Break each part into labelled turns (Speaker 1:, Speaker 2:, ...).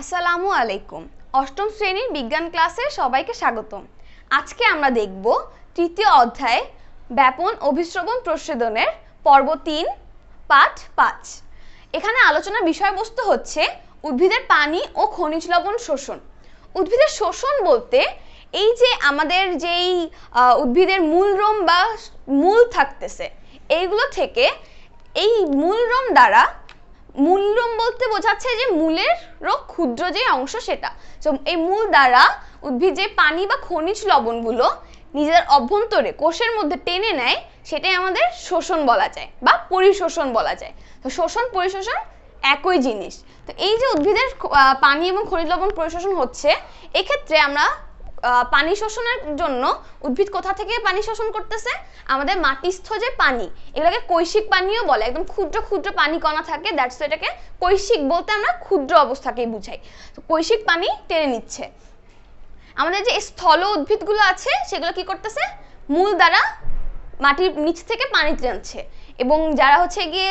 Speaker 1: আসসালামু আলাইকুম। অষ্টম শ্রেণীর বিজ্ঞান ক্লাসে সবাইকে স্বাগতম। আজকে আমরা দেখব তৃতীয় অধ্যায় ব্যাপন অভিস্রবণ প্রচ্ছেদনের পর্ব 3 পাঠ 5। এখানে আলোচনার বিষয়বস্তু হচ্ছে উদ্ভিদের পানি ও খনিজ লবণ শোষণ। উদ্ভিদের শোষণ বলতে এই যে আমাদের যেই উদ্ভিদের মূলরোম বা মূল থাকতেছে এইগুলো থেকে এই মূলরোম দ্বারা, মূলরোম বলতে বোঝাচ্ছে যে মূলেরও ক্ষুদ্র যে অংশ সেটা। তো এই মূল দ্বারা উদ্ভিদ যে পানি বা খনিজ লবণগুলো নিজেদের অভ্যন্তরে কোষের মধ্যে টেনে নেয় সেটাই আমাদের শোষণ বলা যায় বা পরিশোষণ বলা যায়। তো শোষণ পরিশোষণ একই জিনিস। তো এই যে উদ্ভিদের পানি এবং খনিজ লবণ পরিশোষণ হচ্ছে, এক্ষেত্রে আমরা পানি শোষণের জন্য উদ্ভিদ কোথা থেকে পানি শোষণ করতেছে? আমাদের মাটিস্থ যে পানি, এগুলোকে কৈশিক পানিও বলে। একদম ক্ষুদ্র ক্ষুদ্র পানি কণা থাকে, দ্যাটস এটাকে কৈশিক বলতে আমরা ক্ষুদ্র অবস্থাকেই বুঝাই। তো কৈশিক পানি টেনে নিচ্ছে। আমাদের যে স্থল উদ্ভিদগুলো আছে সেগুলো কি করতেছে? মূল দ্বারা মাটির নিচ থেকে পানি টানছে, এবং যারা হচ্ছে গিয়ে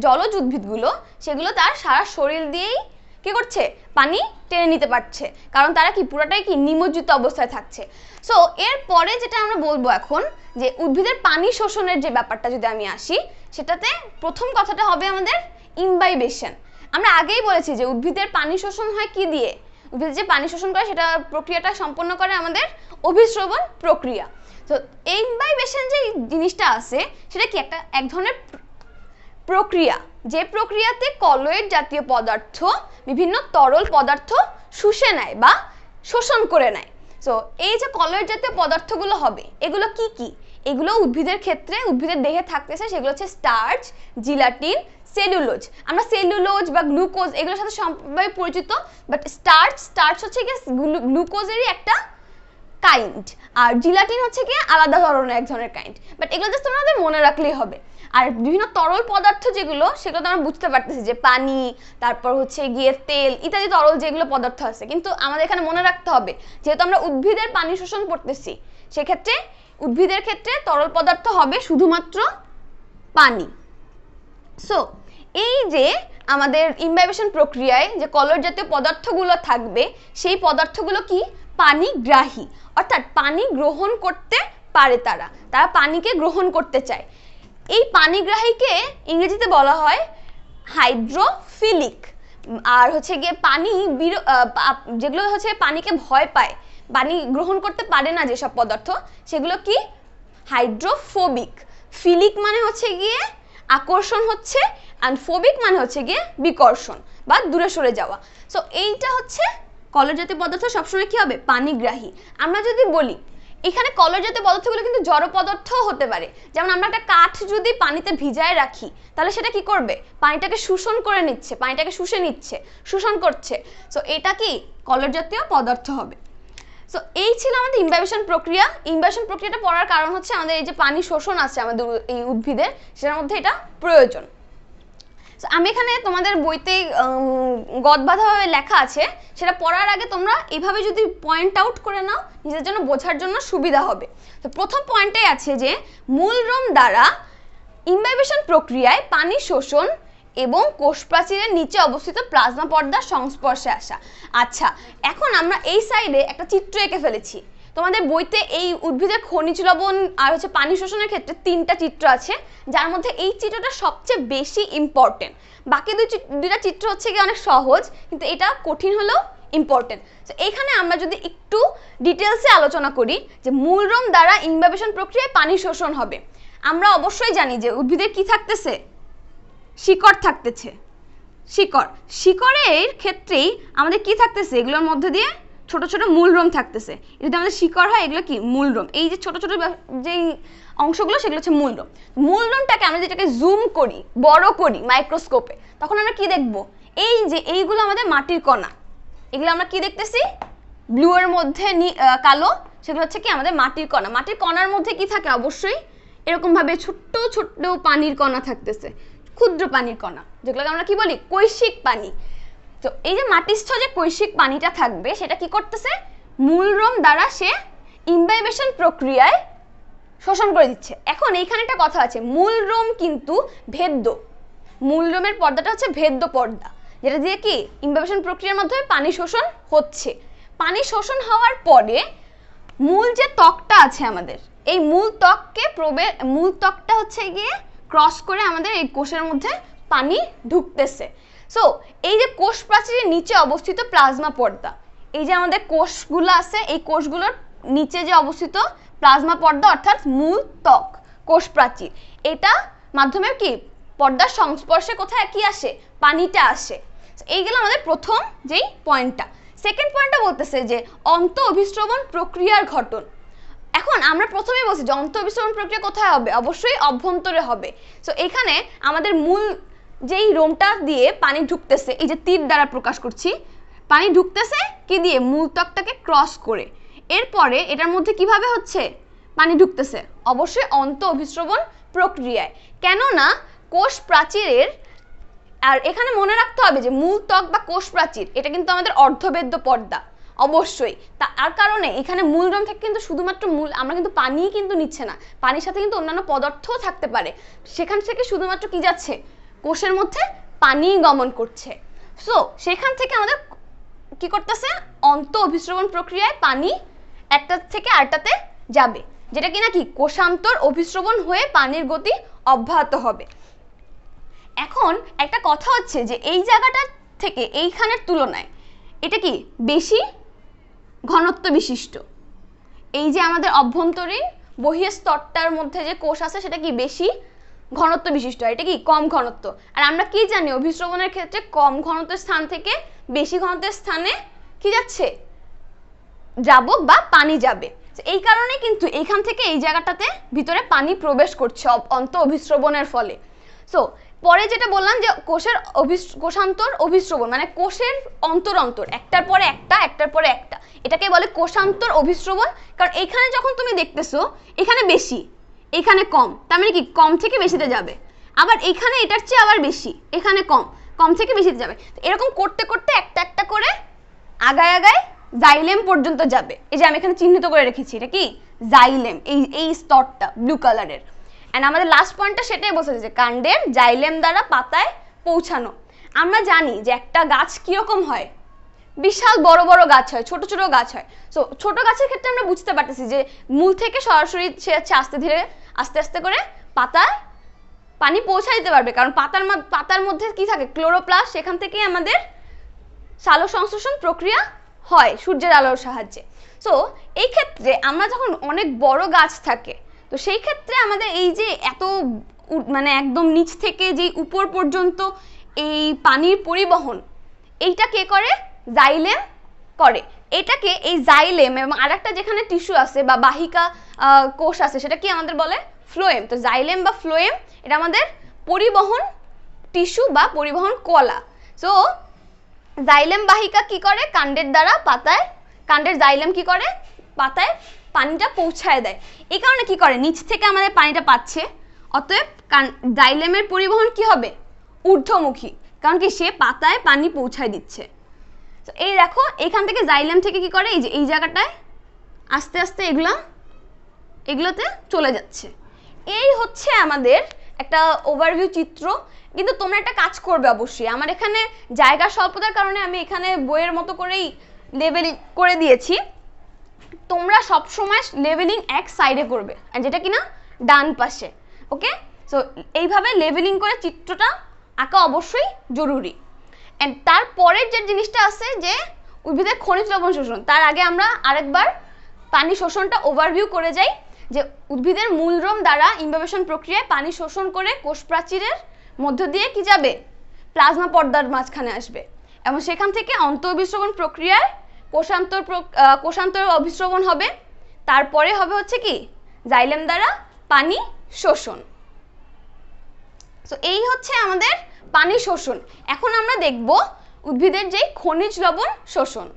Speaker 1: জলজ উদ্ভিদগুলো সেগুলো তার সারা শরীর দিয়েই কি করছে? পানি টেনে নিতে পারছে, কারণ তারা কি পুরোটাই কি নিমজ্জিত অবস্থায় থাকছে। সো এরপরে যেটা আমরা বলবো এখন, যে উদ্ভিদের পানি শোষণের যে ব্যাপারটা যদি আমি আসি, সেটাতে প্রথম কথাটা হবে আমাদের ইমবাইবেশন। আমরা আগেই বলেছি যে উদ্ভিদের পানি শোষণ হয় কি দিয়ে? উদ্ভিদ যে পানি শোষণ করে সেটা প্রক্রিয়াটা সম্পন্ন করে আমাদের অভিস্রবণ প্রক্রিয়া। তো ইমবাইবেশন যে জিনিসটা আছে সেটা কি এক ধরনের প্রক্রিয়া, যে প্রক্রিয়াতে কলয়েড জাতীয় পদার্থ বিভিন্ন তরল পদার্থ শুষে নেয় বা শোষণ করে নেয়। সো এই যে কলয়েড জাতীয় পদার্থগুলো হবে, এগুলো কি কি? এগুলো উদ্ভিদের ক্ষেত্রে, উদ্ভিদের দেহে থাকতেছে সেগুলো হচ্ছে স্টার্চ, জিলাটিন, সেলুলোজ। আমরা সেলুলোজ বা গ্লুকোজ এগুলোর সাথে সবাই পরিচিত, বাট স্টার্চ হচ্ছে কি গ্লুকোজেরই একটা কাইন্ড, আর জিলাটিন হচ্ছে কি আলাদা ধরনের এক ধরনের কাইন্ড। বাট এগুলো জাস্ট তোমাদের মনে রাখলেই হবে। আর বিভিন্ন তরল পদার্থ যেগুলো, সেগুলো তো আমরা বুঝতে পারতেছি যে পানি, তারপর হচ্ছে গিয়ে তেল ইত্যাদি তরল যেগুলো পদার্থ আছে। কিন্তু আমাদের এখানে মনে রাখতে হবে, যেহেতু আমরা উদ্ভিদের পানি শোষণ করতেছি, সেক্ষেত্রে উদ্ভিদের ক্ষেত্রে তরল পদার্থ হবে শুধুমাত্র পানি। সো এই যে আমাদের ইমবাইবেশন প্রক্রিয়ায় যে কলয়েড জাতীয় পদার্থগুলো থাকবে, সেই পদার্থগুলো কি? পানিগ্রাহী, অর্থাৎ পানি গ্রহণ করতে পারে। তারা পানিকে গ্রহণ করতে চায়। এই পানিগ্রাহীকে ইংরেজিতে বলা হয় হাইড্রোফিলিক। আর হচ্ছে গিয়ে পানি যেগুলো হচ্ছে পানিকে ভয় পায়, পানি গ্রহণ করতে পারে না যেসব পদার্থ, সেগুলো কি? হাইড্রোফোবিক। ফিলিক মানে হচ্ছে গিয়ে আকর্ষণ হচ্ছে, আর ফোবিক মানে হচ্ছে গিয়ে বিকর্ষণ বা দূরে সরে যাওয়া। সো এইটা হচ্ছে কলয়েড জাতীয় পদার্থ সবসময় কি হবে? পানিগ্রাহী। আমরা যদি বলি এখানে কলয়েড জাতীয় পদার্থগুলো কিন্তু জড় পদার্থও হতে পারে। যেমন আমরা একটা কাঠ যদি পানিতে ভিজায় রাখি, তাহলে সেটা কি করবে? পানিটাকে শোষণ করে নিচ্ছে, পানিটাকে শুষে নিচ্ছে, শোষণ করছে। সো এটা কি কলয়েড জাতীয় পদার্থ হবে। সো এই ছিল আমাদের ইমবাইবেশন প্রক্রিয়া। ইমবাইবেশন প্রক্রিয়াটা পড়ার কারণ হচ্ছে আমাদের এই যে পানি শোষণ আছে আমাদের এই উদ্ভিদের, সেটার মধ্যে এটা প্রয়োজন। আমি এখানে তোমাদের বইতে গদবাঁধাভাবে লেখা আছে, সেটা পড়ার আগে তোমরা এইভাবে যদি পয়েন্ট আউট করে নাও, নিজের জন্য বোঝার জন্য সুবিধা হবে। তো প্রথম পয়েন্টে আছে যে মূলরোম দ্বারা ইমবাইবেশন প্রক্রিয়ায় পানি শোষণ এবং কোষ প্রাচীরের নিচে অবস্থিত প্লাজমা পর্দার সংস্পর্শে আসা। আচ্ছা, এখন আমরা এই সাইডে একটা চিত্র এঁকে ফেলেছি। তোমাদের বইতে এই উদ্ভিদের খনিজ লবণ আর হচ্ছে পানি শোষণের ক্ষেত্রে 3টা চিত্র আছে, যার মধ্যে এই চিত্রটা সবচেয়ে বেশি ইম্পর্টেন্ট। বাকি দুইটা চিত্র হচ্ছে কি অনেক সহজ, কিন্তু এটা কঠিন হলেও ইম্পর্টেন্ট। তো এইখানে আমরা যদি একটু ডিটেলসে আলোচনা করি যে মূলরোম দ্বারা ইমবাইবেশন প্রক্রিয়ায় পানি শোষণ হবে, আমরা অবশ্যই জানি যে উদ্ভিদের কি থাকতেছে? শিকড় থাকতেছে। শিকড়ের ক্ষেত্রেই আমাদের কি থাকতেছে? এগুলোর মধ্যে দিয়ে ছোট ছোট মূলরোম থাকতেছে। এটা যদি আমাদের শিকড় হয়, এগুলো কি? মূলরোম। এই যে ছোট ছোট যেই অংশগুলো সেগুলো হচ্ছে মূলরোম। মূলরোমটাকে আমরা যেটাকে জুম করি, বড় করি মাইক্রোস্কোপে, তখন আমরা কি দেখব? এই যে এইগুলো আমাদের মাটির কণা। এগুলো আমরা কি দেখতেছি? ব্লু এর মধ্যে কালো, সেগুলো হচ্ছে কি আমাদের মাটির কণা। মাটির কণার মধ্যে কি থাকে? অবশ্যই এরকম ভাবে ছোট্ট ছোট্ট পানির কণা থাকতেছে, ক্ষুদ্র পানির কণা, যেগুলোকে আমরা কি বলি? কৈশিক পানি। তো এই যে মাটিস্থ যে কৈশিক পানিটা থাকবে, সেটা কি করতেছে? মূলরোম দ্বারা সে ইমবাইবেশন প্রক্রিয়ায় শোষণ করে দিচ্ছে। এখন এইখানে একটা কথা আছে, মূলরোম কিন্তু ভেদ্য। মূলরোমের পর্দাটা হচ্ছে ভেদ্য পর্দা। যেটা দিয়ে কি ইমবাবেশন প্রক্রিয়ার মাধ্যমে পানি শোষণ হচ্ছে। পানি শোষণ হওয়ার পরে মূল যে ত্বকটা আছে আমাদের, এই মূল ত্বকটা হচ্ছে গিয়ে ক্রস করে আমাদের এই কোষের মধ্যে পানি ঢুকতেছে। সো এই যে কোষ প্রাচীরের নিচে অবস্থিত প্লাজমা পর্দা, এই যে আমাদের কোষগুলো আছে, এই কোষগুলোর নিচে যে অবস্থিত প্লাজমা পর্দা অর্থাৎ মূল ত্বক কোষ প্রাচীর, এটা মাধ্যমে কি পর্দার সংস্পর্শে কোথায় কি আসে, পানিটা আসে। এই গেল আমাদের প্রথম যেই পয়েন্টটা। সেকেন্ড পয়েন্টটা বলতেছে যে অন্ত অভিস্রবণ প্রক্রিয়ার ঘটন। এখন আমরা প্রথমেই বলছি যে অন্ত অভিস্রবণ প্রক্রিয়া কোথায় হবে, অবশ্যই অভ্যন্তরে হবে। সো এখানে আমাদের মূল যেই রোমটা দিয়ে পানি ঢুকতেছে, এই যে তীর দ্বারা প্রকাশ করছি, পানি ঢুকতেছে কি দিয়ে, মূল ত্বকটাকে ক্রস করে। এরপরে এটার মধ্যে কিভাবে হচ্ছে পানি ঢুকতেছে, অবশ্যই অন্ত অভিস্রবণ প্রক্রিয়ায়। কেননা কোষ প্রাচীরের, আর এখানে মনে রাখতে হবে যে মূল ত্বক বা কোষ প্রাচীর এটা কিন্তু আমাদের অর্ধবেদ্য পর্দা, অবশ্যই। তার কারণে এখানে মূল রোম থেকে কিন্তু শুধুমাত্র আমরা কিন্তু পানিই কিন্তু নিচ্ছে না, পানির সাথে কিন্তু অন্যান্য পদার্থও থাকতে পারে। সেখান থেকে শুধুমাত্র কি যাচ্ছে, কোষের মধ্যে পানি গমন করছে। সো সেখান থেকে আমাদের কি করতেছে, অন্ত অভিস্রবণ প্রক্রিয়ায় পানি একটা থেকে আরেকটাতে যাবে, যেটা কিনা কি কোষান্তর অভিস্রবণ হয়ে পানির গতি অব্যাহত হবে। এখন একটা কথা হচ্ছে যে এই জায়গাটা থেকে এইখানের তুলনায় এটা কি বেশি ঘনত্ব বিশিষ্ট। এই যে আমাদের অভ্যন্তরীণ বহিঃ স্তরটার মধ্যে যে কোষ আছে সেটা কি বেশি ঘনত্ব বিশিষ্ট, এটা কি কম ঘনত্ব। আর আমরা কি জানি অভিস্রবণের ক্ষেত্রে কম ঘনত্বের স্থান থেকে বেশি ঘনত্বের স্থানে কি যাচ্ছে, দ্রাবক বা পানি যাবে। এই কারণে কিন্তু এখান থেকে এই জায়গাটাতে ভিতরে পানি প্রবেশ করছে অন্ত অভিস্রবণের ফলে। সো পরে যেটা বললাম যে কোষান্তর অভিস্রবণ মানে কোষের অন্তর একটার পরে একটা, একটার পরে একটা, এটাকে বলে কোষান্তর অভিস্রবণ। কারণ এখানে যখন তুমি দেখতেছো এখানে বেশি, এখানে কম, তার মানে কি কম থেকে বেশিতে যাবে। আবার এখানে এটার চেয়ে আবার বেশি, এখানে কম, কম থেকে বেশিতে যাবে। এরকম করতে করতে একটা একটা করে আগায় আগায় জাইলেম পর্যন্ত যাবে। এই যে আমি এখানে চিহ্নিত করে রেখেছি, এটা কি জাইলেম, এই স্তরটা ব্লু কালারের। এন্ড আমাদের লাস্ট পয়েন্টটা সেটাই বলছে যে কাণ্ডের জাইলেম দ্বারা পাতায় পৌঁছানো। আমরা জানি যে একটা গাছ কিরকম হয়, বিশাল বড় বড় গাছ হয়, ছোট ছোট গাছ হয়। সো ছোট গাছের ক্ষেত্রে আমরা বুঝতে পারতেছি যে মূল থেকে সরাসরি সে আস্তে আস্তে করে পাতায় পানি পৌঁছা দিতে পারবে, কারণ পাতার মধ্যে কি থাকে, ক্লোরোপ্লাস্ট, সেখান থেকে আমাদের সালোক সংশ্লেষণ প্রক্রিয়া হয় সূর্যের আলোর সাহায্যে। সো এই ক্ষেত্রে আমরা যখন অনেক বড় গাছ থাকে, তো সেই ক্ষেত্রে আমাদের এই যে এত মানে একদম নিচ থেকে যে উপর পর্যন্ত এই পানির পরিবহন, এইটা কে করে, জাইলেম করে। এটাকে এই জাইলেম এবং আরেকটা যেখানে টিস্যু আছে বা বাহিকা কোষ আছে সেটা কি আমাদের বলে ফ্লোয়েম। তো জাইলেম বা ফ্লোয়েম এটা আমাদের পরিবহন টিস্যু বা পরিবহন কলা। সো জাইলেম বাহিকা কি করে, কাণ্ডের দ্বারা পাতায়, কাণ্ডের জাইলেম কি করে, পাতায় পানিটা পৌঁছায় দেয়। এই কারণে কি করে, নিচ থেকে আমাদের পানিটা পাচ্ছে, অতএব জাইলেমের পরিবহন কি হবে, ঊর্ধ্বমুখী, কারণ কি সে পাতায় পানি পৌঁছায় দিচ্ছে। তো এই দেখো এখান থেকে জাইলেম থেকে কি করে, এই যে এই জায়গাটায় আস্তে আস্তে এগুলোতে চলে যাচ্ছে। এই হচ্ছে আমাদের একটা ওভারভিউ চিত্র। কিন্তু তোমরা একটা কাজ করবে অবশ্যই, আমার এখানে জায়গা স্বল্পতার কারণে আমি এখানে বইয়ের মতো করেই লেবেলিং করে দিয়েছি। তোমরা সব সময় লেবেলিং এক সাইডে করবে, আর যেটা কিনা ডান পাশে। ওকে, সো এইভাবে লেবেলিং করে চিত্রটা আঁকা অবশ্যই জরুরি। এন্ড তারপরের যে জিনিসটা আছে যে উদ্ভিদের খনিজ লবণ শোষণ, তার আগে আমরা আরেকবার পানি শোষণটা ওভারভিউ করে যাই। যে উদ্ভিদের মূলরোম দ্বারা ইনভাবেশন প্রক্রিয়ায় পানি শোষণ করে কোষ প্রাচীরের মধ্য দিয়ে কি যাবে, প্লাজমা পর্দার মাঝখানে আসবে, এবং সেখান থেকে অন্ত অভিস্রবণ প্রক্রিয়ায় কোষান্তর অভিস্রবণ হবে। তারপরে হবে হচ্ছে কি জাইলেম দ্বারা পানি শোষণ। সো এই হচ্ছে আমাদের পানি শোষণ। এখন আমরা দেখব উদ্ভিদের যে খনিজ লবণ শোষণ।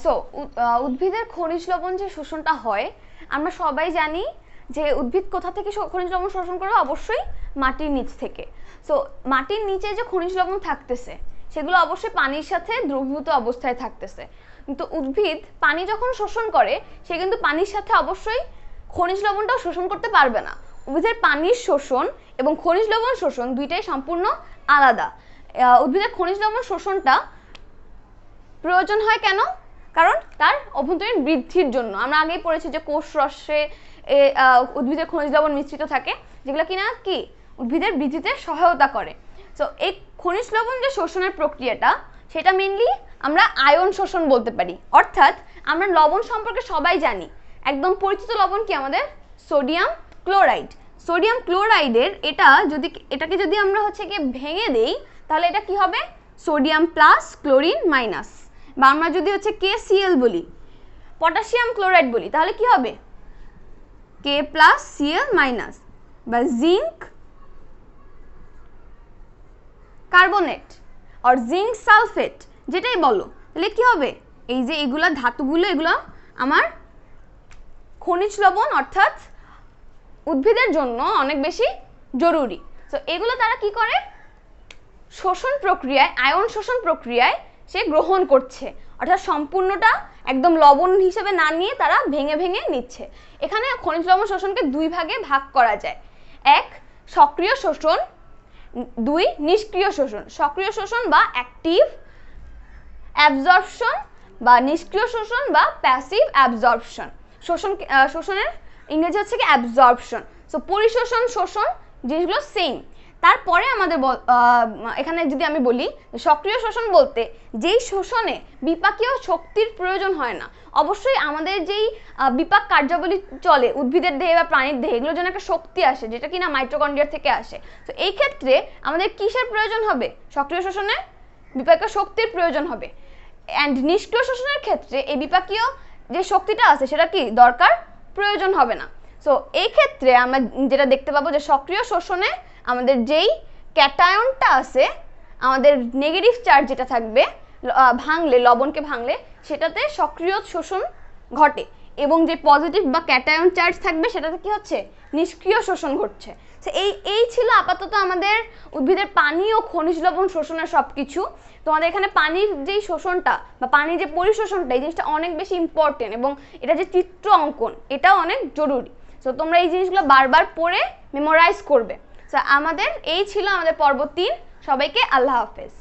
Speaker 1: সো উদ্ভিদের খনিজ লবণ যে শোষণটা হয়, আমরা সবাই জানি যে উদ্ভিদ কোথা থেকে খনিজ লবণ শোষণ করবে, অবশ্যই মাটির নিচ থেকে। সো মাটির নিচে যে খনিজ লবণ থাকতেছে সেগুলো অবশ্যই পানির সাথে দ্রবীভূত অবস্থায় থাকতেছে। কিন্তু উদ্ভিদ পানি যখন শোষণ করে সে কিন্তু পানির সাথে অবশ্যই খনিজ লবণটাও শোষণ করতে পারবে না। উদ্ভিদের পানির শোষণ এবং খনিজ লবণ শোষণ দুইটাই সম্পূর্ণ আলাদা। উদ্ভিদের খনিজ লবণ শোষণটা প্রয়োজন হয় কেন? কারণ তার অভ্যন্তরীণ বৃদ্ধির জন্য। আমরা আগেই পড়েছি যে কোষ রসে উদ্ভিদের খনিজ লবণ মিশ্রিত থাকে, যেগুলো কিনা কি উদ্ভিদের বৃদ্ধিতে সহায়তা করে। তো এই খনিজ লবণ যে শোষণের প্রক্রিয়াটা, সেটা মেইনলি আমরা আয়ন শোষণ বলতে পারি। অর্থাৎ আমরা লবণ সম্পর্কে সবাই জানি, একদম পরিচিত লবণ কি আমাদের সোডিয়াম ক্লোরাইড। সোডিয়াম ক্লোরাইডের এটাকে যদি আমরা গিয়ে ভেঙে দেই, তাহলে এটা কি হবে? Sodium plus chlorine minus. বা আমরা যদি KCl বলি, পটাশিয়াম ক্লোরাইড বলি, তাহলে কি হবে? K plus Cl minus. বা জিঙ্ক কার্বনেট আর জিঙ্ক সালফেট, যেটাই বলো, তাহলে কি হবে? এই যে এগুলা ধাতুগুলো, এগুলো আমার খনিজ লবণ অর্থাৎ উদ্ভিদের জন্য অনেক বেশি জরুরি। তো এগুলো তারা কি করে? শোষণ প্রক্রিয়ায়, আয়ন শোষণ প্রক্রিয়ায় সে গ্রহণ করছে, অর্থাৎ সম্পূর্ণটা একদম লবণ হিসেবে না নিয়ে তারা ভেঙে ভেঙে নিচ্ছে। এখানে খনিজ লবণ শোষণকে দুই ভাগে ভাগ করা যায়। এক, সক্রিয় শোষণ, দুই, নিষ্ক্রিয় শোষণ। সক্রিয় শোষণ বা অ্যাক্টিভ অ্যাবজর্পশন, বা নিষ্ক্রিয় শোষণ বা প্যাসিভ অ্যাবজর্পশন। শোষণের ইংরেজি কি অ্যাবজর্পশন। সো পরিশোষণ, শোষণ জিনিসগুলো সেম। তারপরে আমাদের এখানে যদি আমি বলি, সক্রিয় শোষণ বলতে যেই শোষণে বিপাকীয় শক্তির প্রয়োজন হয় না। অবশ্যই আমাদের যেই বিপাক কার্যাবলী চলে উদ্ভিদের দেহে বা প্রাণীর দেহে, এগুলোর জন্য একটা শক্তি আসে, যেটা কিনা মাইটোকন্ড্রিয়া থেকে আসে। তো এই ক্ষেত্রে আমাদের কিসের প্রয়োজন হবে? সক্রিয় শোষণে বিপাকীয় শক্তির প্রয়োজন হবে। অ্যান্ড নিষ্ক্রিয় শোষণের ক্ষেত্রে এই বিপাকীয় যে শক্তিটা আছে সেটা কি দরকার, প্রয়োজন হবে না। সো এই ক্ষেত্রে আমরা যেটা দেখতে পাবো যে সক্রিয় শোষণে আমাদের যেই ক্যাটায়নটা আছে, আমাদের নেগেটিভ চার্জ যেটা থাকবে ভাঙলে, লবণকে ভাঙলে সেটাতে সক্রিয় শোষণ ঘটে, এবং যে পজিটিভ বা ক্যাটায়ন চার্জ থাকবে সেটাতে কি হচ্ছে? নিষ্ক্রিয় শোষণ ঘটছে। তো এই ছিল আপাতত আমাদের উদ্ভিদের পানি ও খনিজ লবণ শোষণের সব কিছু। তোমাদের এখানে পানির যেই শোষণটা বা পানির যে পরিশোষণটা, এই জিনিসটা অনেক বেশি ইম্পর্টেন্ট, এবং এটা যে চিত্র অঙ্কন, এটাও অনেক জরুরি। তো তোমরা এই জিনিসগুলো বারবার পড়ে মেমোরাইজ করবে। তো এই ছিল আমাদের পর্ব 3। সবাইকে আল্লাহ হাফেজ।